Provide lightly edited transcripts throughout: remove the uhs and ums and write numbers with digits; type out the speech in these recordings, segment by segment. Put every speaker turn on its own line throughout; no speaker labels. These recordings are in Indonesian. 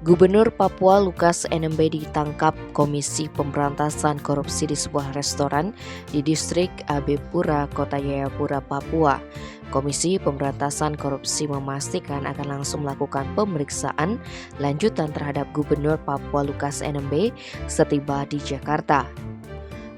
Gubernur Papua Lukas NMB ditangkap Komisi Pemberantasan Korupsi di sebuah restoran di distrik Abepura, Kota Jayapura, Papua. Komisi Pemberantasan Korupsi memastikan akan langsung melakukan pemeriksaan lanjutan terhadap Gubernur Papua Lukas NMB setiba di Jakarta.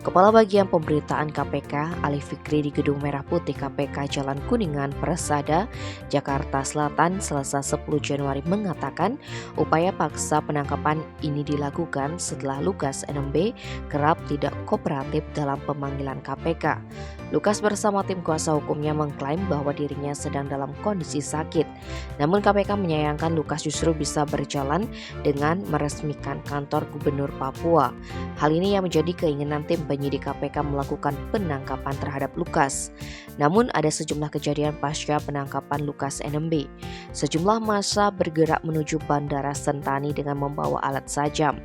Kepala Bagian Pemberitaan KPK Ali Fikri di Gedung Merah Putih KPK Jalan Kuningan, Persada, Jakarta Selatan, Selasa 10 Januari mengatakan upaya paksa penangkapan ini dilakukan setelah Lukas NMB kerap tidak kooperatif dalam pemanggilan KPK. Lukas bersama tim kuasa hukumnya mengklaim bahwa dirinya sedang dalam kondisi sakit. Namun KPK menyayangkan Lukas justru bisa berjalan dengan meresmikan kantor Gubernur Papua. Hal ini yang menjadi keinginan tim penyidik KPK melakukan penangkapan terhadap Lukas. Namun ada sejumlah kejadian pasca penangkapan Lukas NMB. Sejumlah massa bergerak menuju Bandara Sentani dengan membawa alat sajam.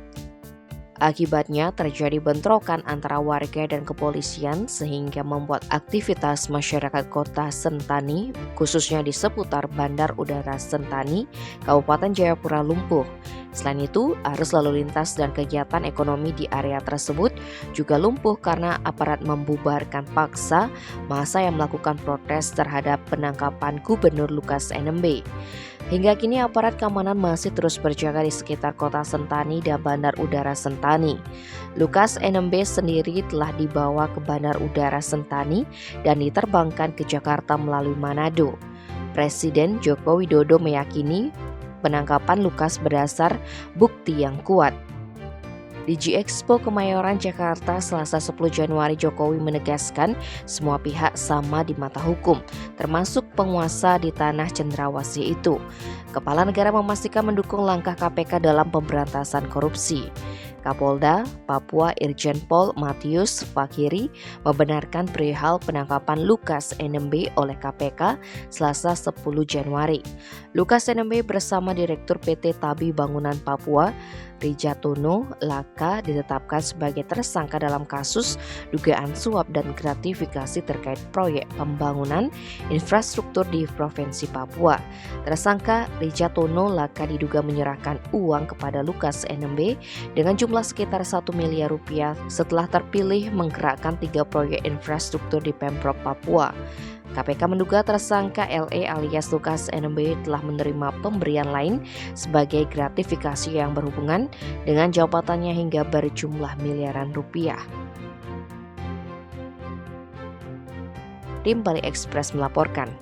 Akibatnya terjadi bentrokan antara warga dan kepolisian sehingga membuat aktivitas masyarakat kota Sentani, khususnya di seputar Bandar Udara Sentani, Kabupaten Jayapura lumpuh. Selain itu, arus lalu lintas dan kegiatan ekonomi di area tersebut juga lumpuh karena aparat membubarkan paksa massa yang melakukan protes terhadap penangkapan Gubernur Lukas NMB. Hingga kini aparat keamanan masih terus berjaga di sekitar kota Sentani dan Bandar Udara Sentani. Lukas NMB sendiri telah dibawa ke Bandar Udara Sentani dan diterbangkan ke Jakarta melalui Manado. Presiden Joko Widodo meyakini penangkapan Lukas berdasar bukti yang kuat. Di G-Expo Kemayoran, Jakarta, Selasa 10 Januari, Jokowi menegaskan semua pihak sama di mata hukum, termasuk penguasa di tanah cendrawasih itu. Kepala negara memastikan mendukung langkah KPK dalam pemberantasan korupsi. Kapolda Papua Irjen Pol Matius Fakiri membenarkan perihal penangkapan Lukas NMB oleh KPK Selasa 10 Januari. Lukas NMB bersama Direktur PT Tabi Bangunan Papua Rijatono Laka ditetapkan sebagai tersangka dalam kasus dugaan suap dan gratifikasi terkait proyek pembangunan infrastruktur di Provinsi Papua. Tersangka Rijatono Laka diduga menyerahkan uang kepada Lukas NMB dengan jumlah sekitar 1 miliar rupiah setelah terpilih menggerakkan 3 proyek infrastruktur di Pemprov Papua. KPK menduga tersangka LE alias Lukas NMB telah menerima pemberian lain sebagai gratifikasi yang berhubungan dengan jabatannya hingga berjumlah miliaran rupiah. Tim Bali Express melaporkan.